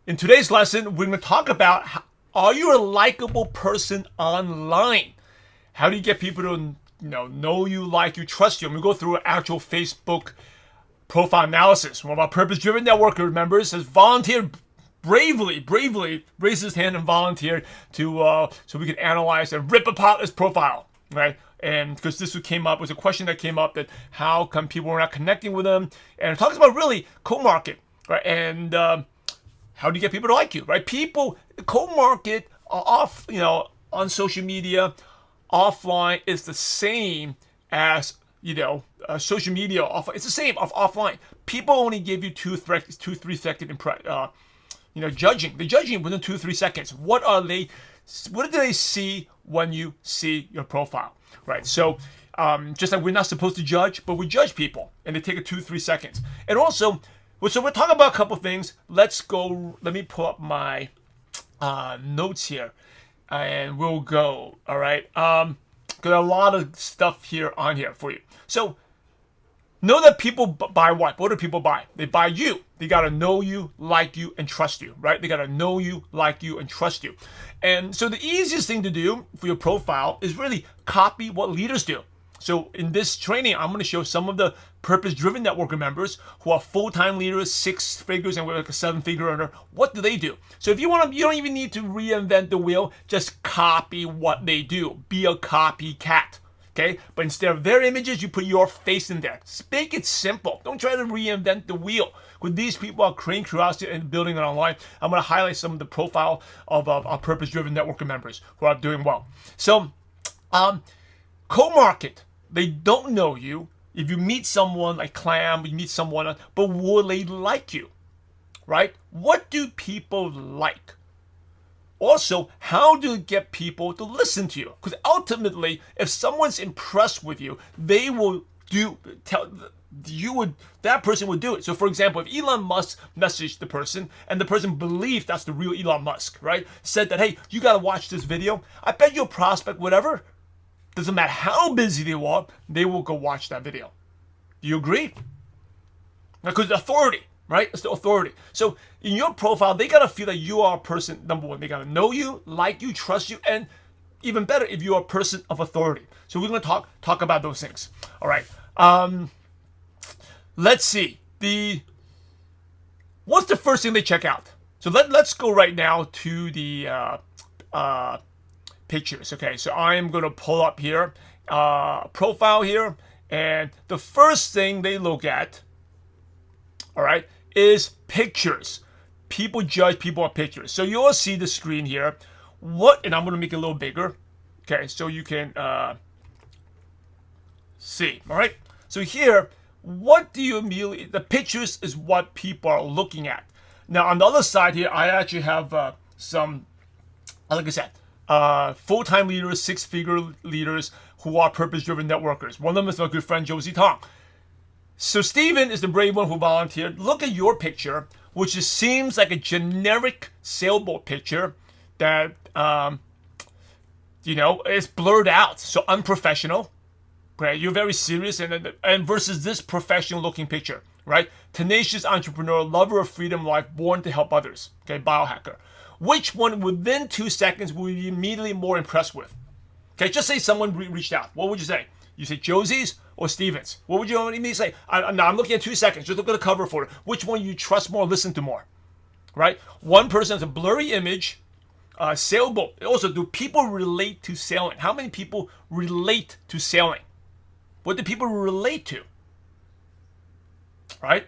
In today's lesson, we're going to talk about are you a likable person online? How do you get people to know you, like you, trust you? And we go through an actual Facebook profile analysis. One of our purpose-driven networker members has volunteered bravely raised his hand and volunteered to so we could analyze and rip apart his profile, right? And because this was a question that came up, that how come people are not connecting with him, and it talks about really co-market, right? And how do you get people to like you, right? People co-market off, on social media, offline is the same as social media off. It's the same offline. People only give you 3 second judging. They're judging within 2-3 seconds. What do they see when you see your profile, right? So just like we're not supposed to judge, but we judge people, and they take 2-3 seconds. And also, so we're talking about a couple things. Let me pull up my notes here, and we'll go. All right. Got a lot of stuff here for you. So know that people buy what? What do people buy? They buy you. They got to know you, like you, and trust you, right? They got to know you, like you, and trust you. And so the easiest thing to do for your profile is really copy what leaders do. So in this training, I'm going to show some of the purpose-driven networker members who are full-time leaders, 6 figures, and we're like a 7-figure earner. What do they do? So if you want to, you don't even need to reinvent the wheel. Just copy what they do. Be a copycat. Okay? But instead of their images, you put your face in there. Make it simple. Don't try to reinvent the wheel. When these people are creating curiosity and building it online, I'm going to highlight some of the profile of our purpose-driven networker members who are doing well. So, co-market. They don't know you. If you meet someone like Clam, you meet someone, but will they like you? Right? What do people like? Also, how do you get people to listen to you? Because ultimately, if someone's impressed with you, they will that person would do it. So for example, if Elon Musk messaged the person and the person believed that's the real Elon Musk, right? Said that, hey, you got to watch this video. I bet your prospect, whatever, doesn't matter how busy they are, they will go watch that video. Do you agree? Because authority, right? It's the authority. So in your profile, they got to feel that you are a person, number one, they got to know you, like you, trust you, and even better, if you're a person of authority. So we're going to talk about those things. All right. Let's see. What's the first thing they check out? So let's go right now to the pictures. Okay, so I am going to pull up here profile here, and the first thing they look at, all right, is pictures. People judge people on pictures. So you'll see the screen here. And I'm going to make it a little bigger. Okay, so you can see. All right. So here, what do you immediately? The pictures is what people are looking at. Now on the other side here, I actually have some, like I said, full-time leaders, 6-figure leaders who are purpose-driven networkers. One of them is my good friend Josie Tong. So Steven is the brave one who volunteered. Look at your picture, which just seems like a generic sailboat picture that is blurred out, so unprofessional. Okay, you're very serious, and versus this professional-looking picture, right? Tenacious entrepreneur, lover of freedom life, born to help others. Okay, biohacker. Which one within 2 seconds will you be immediately more impressed with? Okay, just say someone reached out. What would you say? You say Josie's or Steven's? What would you immediately say? No, I'm looking at 2 seconds. Just look at the cover photo. Which one you trust more, listen to more? Right? One person has a blurry image, sailboat. Also, do people relate to sailing? How many people relate to sailing? What do people relate to? Right?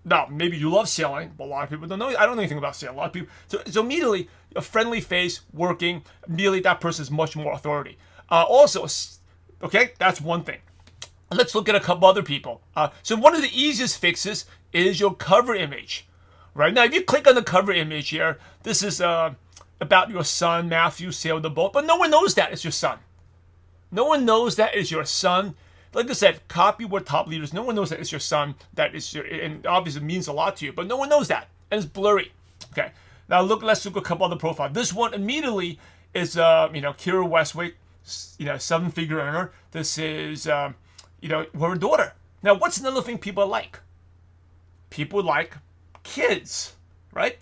Now, maybe you love sailing, but a lot of people don't know. I don't know anything about sailing. A lot of people. So immediately, a friendly face, working, immediately that person is much more authority. Also, okay, that's one thing. Let's look at a couple other people. So one of the easiest fixes is your cover image. Right now, if you click on the cover image here, this is about your son, Matthew, sailed the boat. But no one knows that it's your son. No one knows that it's your son. Like I said, copy what top leaders. No one knows that it's your son. That is and obviously it means a lot to you, but no one knows that, and it's blurry. Okay. Now let's look at a couple other profiles. This one immediately is Kira Westwick, 7-figure earner. This is her daughter. Now, what's another thing people like? People like kids, right?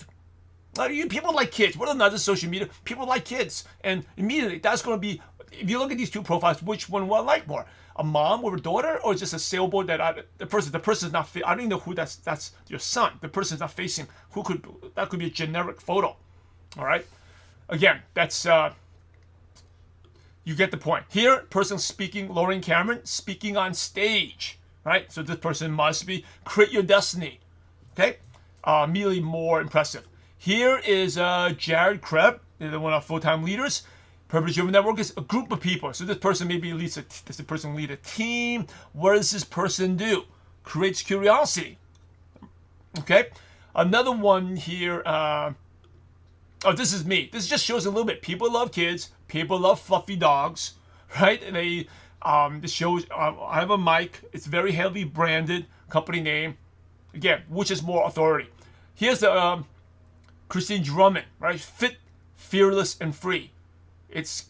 People like kids. What are another social media? People like kids, and immediately that's going to be. If you look at these two profiles, which one will I like more? A mom with a daughter, or just a sailboat that the person's not. I don't even know who that's your son. The person's not facing. That could be a generic photo. All right. Again, that's you get the point. Here, person speaking, Lauren Cameron speaking on stage, right? So this person must be create your destiny. Okay, immediately more impressive. Here is Jared Krebs, one of our full-time leaders. Purpose-driven network is a group of people. So this person maybe does the person lead a team? What does this person do? Creates curiosity. Okay, another one here. This is me. This just shows a little bit. People love kids. People love fluffy dogs, right? And this shows. I have a mic. It's very heavily branded. Company name. Again, which is more authority. Here's the Christine Drummond, right? Fit, fearless, and free. It's,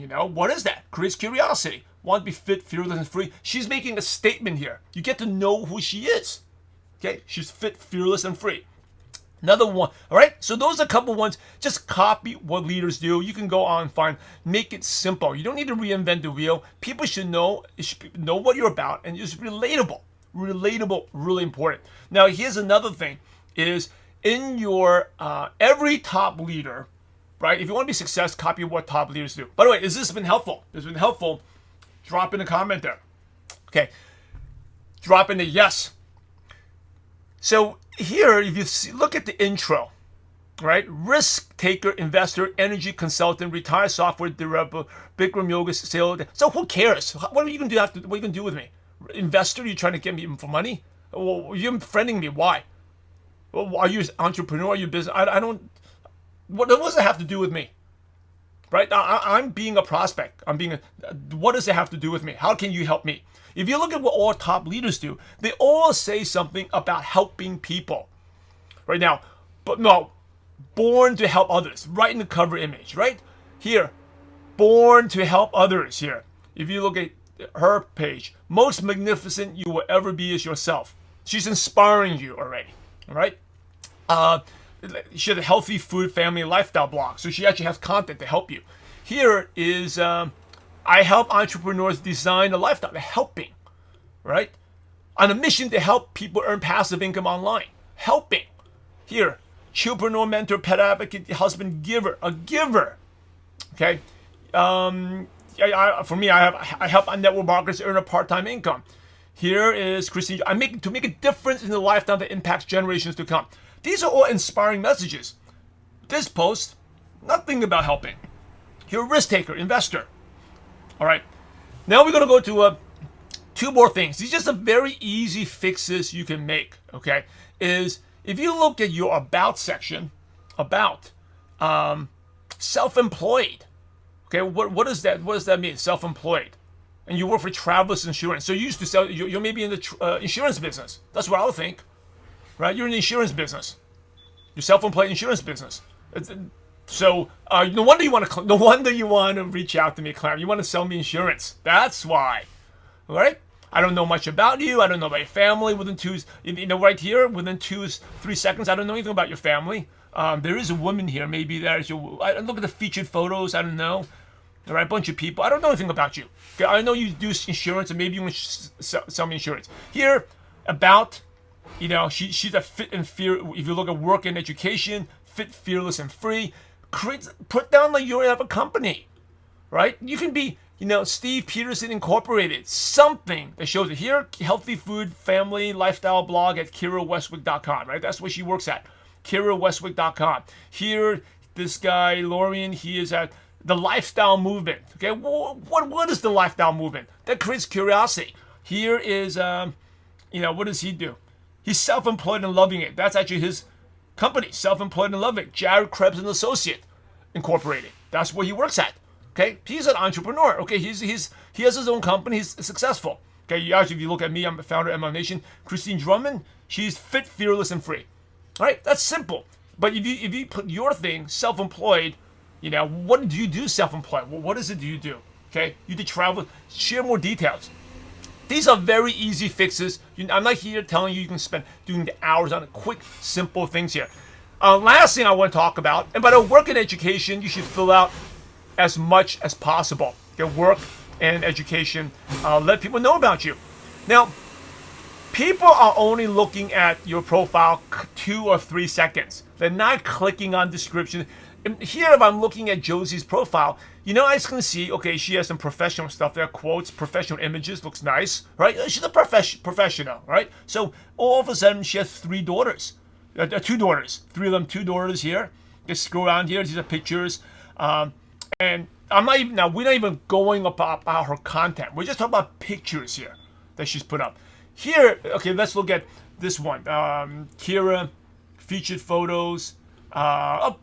what is that? Creates curiosity. Want to be fit, fearless, and free. She's making a statement here. You get to know who she is. Okay? She's fit, fearless, and free. Another one. All right? So those are a couple ones. Just copy what leaders do. You can go on and make it simple. You don't need to reinvent the wheel. People should know what you're about, and it's relatable. Relatable, really important. Now, here's another thing is in your every top leader, right? If you want to be success, copy what top leaders do. By the way, has this been helpful? If it's been helpful, drop in a comment there. Okay. Drop in a yes. So here, if you look at the intro, right? Risk taker, investor, energy consultant, retired software developer, Bikram yoga sales. So who cares? What are you going to do? What are you going to do with me? Investor? You trying to get me for money? Well, you're befriending me. Why? Well, are you an entrepreneur? Are you business? I don't. What does it have to do with me? Right? I'm being a prospect. What does it have to do with me? How can you help me? If you look at what all top leaders do, they all say something about helping people. Right now, but no, born to help others. Right in the cover image, right? Here, born to help others here. If you look at her page, most magnificent you will ever be is yourself. She's inspiring you already. All right. She has a healthy food, family, lifestyle blog, so she actually has content to help you. Here is I help entrepreneurs design a lifestyle. They're helping, right? On a mission to help people earn passive income online. Helping. Here, chillpreneur, mentor, pet advocate, husband, giver, a giver. Okay. For me, I help network marketers earn a part-time income. Here is Christine. To make a difference in the lifestyle that impacts generations to come. These are all inspiring messages. This post, nothing about helping. You're a risk taker, investor. All right. Now we're going to go to two more things. These are just a very easy fixes you can make. Okay, is if you look at your about section, about self-employed. Okay, what does that mean? Self-employed. And you work for Travelers Insurance. So you used to sell, you're maybe in the insurance business. That's what I would think, right? You're in the insurance business. You're self-employed insurance business. So no wonder you want to reach out to me, Clarence. You want to sell me insurance. That's why, all right? I don't know much about you. I don't know about your family. Within right here, within 3 seconds, I don't know anything about your family. There is a woman here, maybe there's I look at the featured photos. I don't know. All right, a bunch of people. I don't know anything about you. Okay, I know you do insurance, and maybe you want to sell me insurance. Here, about, she's a fit and fear. If you look at work and education, fit, fearless, and free. Put down that you have a company, right? You can be, Steve Peterson Incorporated. Something that shows it here. Healthy food, family, lifestyle blog at KiraWestwick.com, right? That's where she works at. KiraWestwick.com. Here, this guy, Lorian, he is at the lifestyle movement. Okay, what is the lifestyle movement? That creates curiosity. Here is, what does he do? He's self-employed and loving it. That's actually his company, self-employed and loving it. Jared Krebs and Associate Incorporated. That's where he works at. Okay, he's an entrepreneur. Okay, he has his own company. He's successful. Okay, actually, if you look at me, I'm the founder of ML Nation. Christine Drummond, she's fit, fearless, and free. All right, that's simple. But if you put your thing, self-employed, what do you do self-employed? What is it do you do? Okay, you do travel. Share more details. These are very easy fixes. I'm not here telling you can spend doing the hours on quick, simple things here. Last thing I want to talk about, and by the work in education, you should fill out as much as possible. Get work and education. Let people know about you. Now, people are only looking at your profile 2 or 3 seconds. They're not clicking on description. And here, if I'm looking at Josie's profile, I just can see, okay, she has some professional stuff there, quotes, professional images, looks nice, right? She's a professional, right? So all of a sudden, she has 3 daughters, 2 daughters, 3 of them, 2 daughters here. Just scroll down here, these are pictures. And we're not even going about her content. We're just talking about pictures here that she's put up. Here, okay, let's look at this one. Kira, featured photos.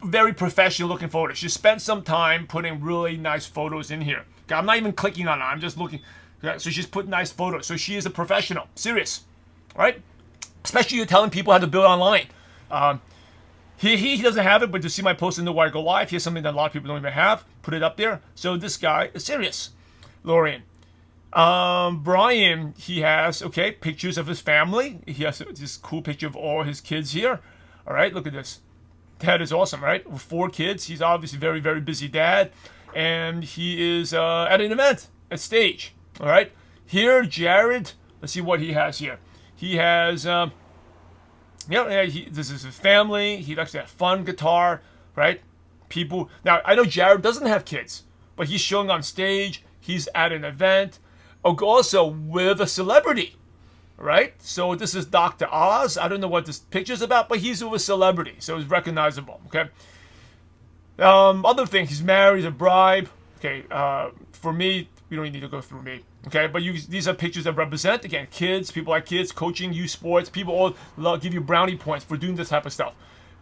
Very professional looking photos. She spent some time putting really nice photos in here. Okay, I'm not even clicking on it. I'm just looking. Okay, so she's put nice photos. So she is a professional. Serious. Right? Especially you're telling people how to build online. He doesn't have it, but to see my post in the Wire Go Live, here's something that a lot of people don't even have. Put it up there. So this guy is serious. Lorian. Brian, he has, okay, pictures of his family. He has this cool picture of all his kids here. All right, look at this. That is awesome, right? With 4 kids. He's obviously a very, very busy dad. And he is at an event, at stage. All right. Here, Jared, let's see what he has here. He has, this is his family. He likes that fun guitar, right? People. Now, I know Jared doesn't have kids, but he's showing on stage. He's at an event. Also with a celebrity. Right? So this is Dr. Oz. I don't know what this picture's about, but he's with a celebrity, so it's recognizable. Okay. Other thing, he's married, he's a bride. Okay. For me, you don't need to go through me. Okay. But these are pictures that represent, again, kids, people like kids, coaching, youth sports. People all give you brownie points for doing this type of stuff.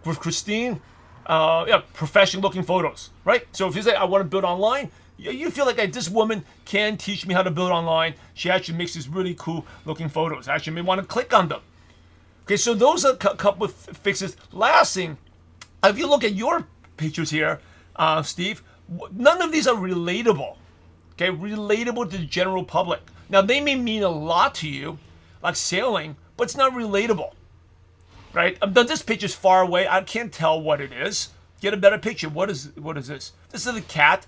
With Christine, professional looking photos. Right? So if you say, I want to build online, you feel like this woman can teach me how to build online. She actually makes these really cool looking photos. I actually may want to click on them. Okay, so those are a couple of fixes. Last thing, if you look at your pictures here, Steve, none of these are relatable. Okay, relatable to the general public. Now, they may mean a lot to you, like sailing, but it's not relatable. Right? This picture's far away. I can't tell what it is. Get a better picture. What is this? This is a cat.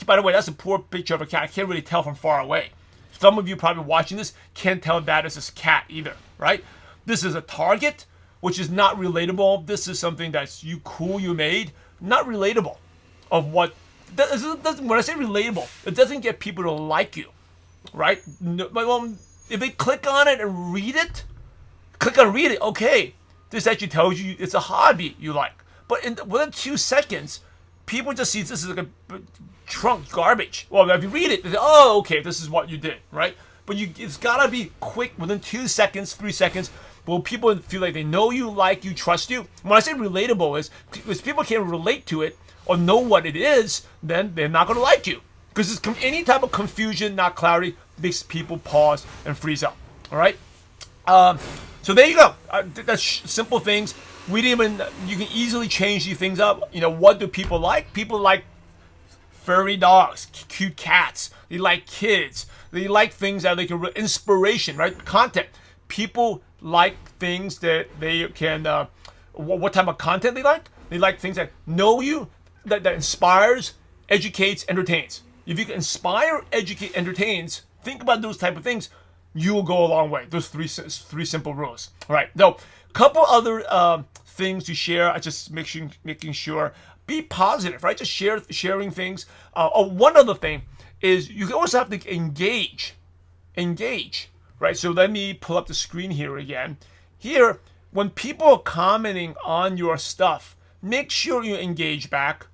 By the way, that's a poor picture of a cat. I can't really tell from far away. Some of you probably watching this can't tell that is a cat either, right? This is a target, which is not relatable. This is something that's you made, not relatable. When I say relatable, it doesn't get people to like you, right? If they click on it and read it, okay. This actually tells you it's a hobby you like. But within 2 seconds, people just see this is like a trunk garbage. Well, if you read it, they say, oh, okay, this is what you did, right? But it's gotta be quick, within 2 seconds, 3 seconds. Will people feel like they know you, like you, trust you? When I say relatable is because people can't relate to it or know what it is, then they're not gonna like you. Because any type of confusion, not clarity, makes people pause and freeze up. All right. So there you go. That's simple things. You can easily change these things up. What do people like? People like furry dogs, cute cats. They like kids. They like things that they can, inspiration, right? Content. People like things that they can, what type of content they like? They like things that know you, that inspires, educates, entertains. If you can inspire, educate, entertains, think about those type of things, you will go a long way. Those three simple rules. All right. Now, a couple other things to share. I just making sure. Be positive, right? Just sharing things. One other thing is you also have to engage, right? So let me pull up the screen here again. Here, when people are commenting on your stuff, make sure you engage back,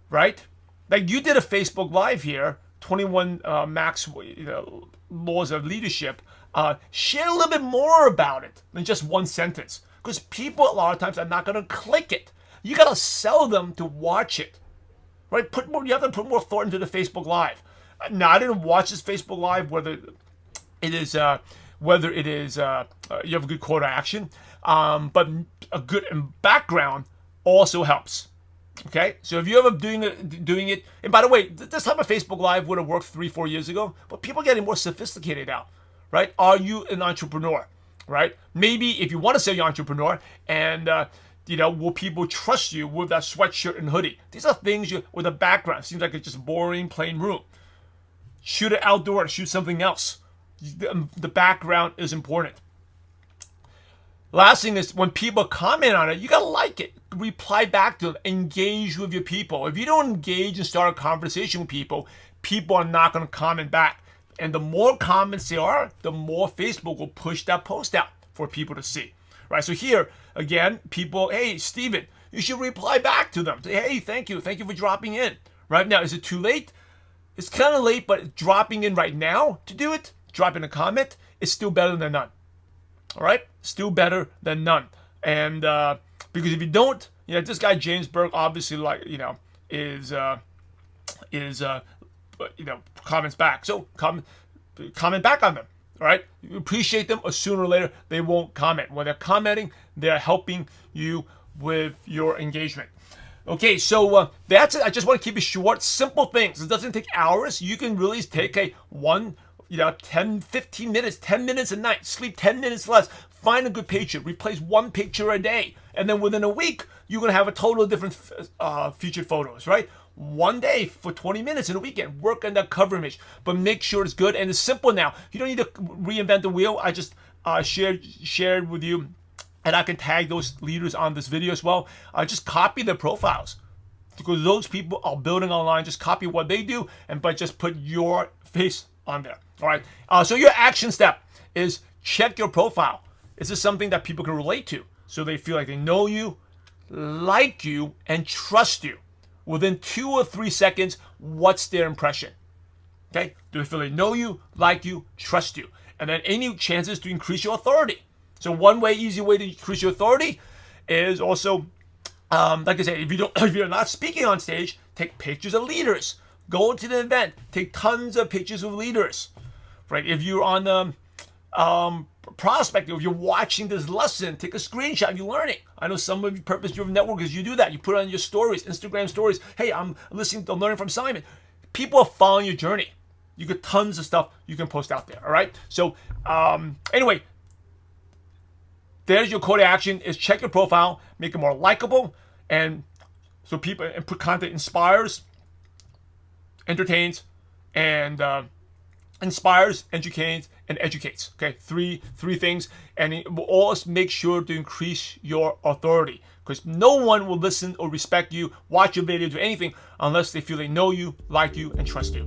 right? Like you did a Facebook Live here, 21 max laws of leadership. Share a little bit more about it than just one sentence, because people a lot of times are not going to click it. You got to sell them to watch it, right? You have to put more thought into the Facebook Live. Now, I didn't watch this Facebook Live, whether it is you have a good call to action, but a good background also helps. Okay, so if you're ever doing it, and by the way, this type of Facebook Live would have worked 3-4 years ago, but people are getting more sophisticated now, right? Are you an entrepreneur, right? Maybe if you want to say you're an entrepreneur and will people trust you with that sweatshirt and hoodie? These are things with a background. Seems like it's just boring, plain room. Shoot it outdoors. Shoot something else. The background is important. Last thing is when people comment on it, you gotta like it. Reply back to them. Engage with your people. If you don't engage and start a conversation with people, people are not gonna comment back. And the more comments there are, the more Facebook will push that post out for people to see. Right? So here, again, people, hey, Steven, you should reply back to them. Say, hey, thank you for dropping in. Right now, is it too late? It's kind of late, but dropping in right now to do it, dropping a comment, is still better than none. All right? Still better than none. And because if you don't, this guy James Berg obviously is comments back. So comment back on them. All right? You appreciate them, or sooner or later they won't comment. When they're commenting, they're helping you with your engagement. Okay, so that's it. I just want to keep it short. Simple things. It doesn't take hours. You can really take 10, 15 minutes, 10 minutes a night. Sleep 10 minutes less. Find a good picture. Replace one picture a day. And then within a week, you're going to have a total of different featured photos, right? One day for 20 minutes in a weekend. Work on that cover image. But make sure it's good. And it's simple now. You don't need to reinvent the wheel. I just shared with you. And I can tag those leaders on this video as well. Just copy their profiles. Because those people are building online. Just copy what they do. But just put your face on there. All right. So your action step is check your profile. Is this something that people can relate to? So they feel like they know you, like you, and trust you. Within 2 or 3 seconds, what's their impression? Okay? Do they feel they know you, like you, trust you? And then any chances to increase your authority. So one easy way to increase your authority is also, like I said, if you're not speaking on stage, take pictures of leaders. Go to the event, take tons of pictures of leaders. Right? If you're on the prospecting, if you're watching this lesson, take a screenshot. You're learning. I know some of you purpose-driven networkers, you do that. You put it on your stories, Instagram stories. Hey, I'm learning from Simon. People are following your journey. You get tons of stuff you can post out there. All right. So anyway, there's your call to action: is check your profile, make it more likable, and so people and put content inspires, entertains, and inspires, educates, and educates. Okay, three things, and it will always make sure to increase your authority, because no one will listen or respect you, watch your video, do anything unless they feel they know you, like you, and trust you.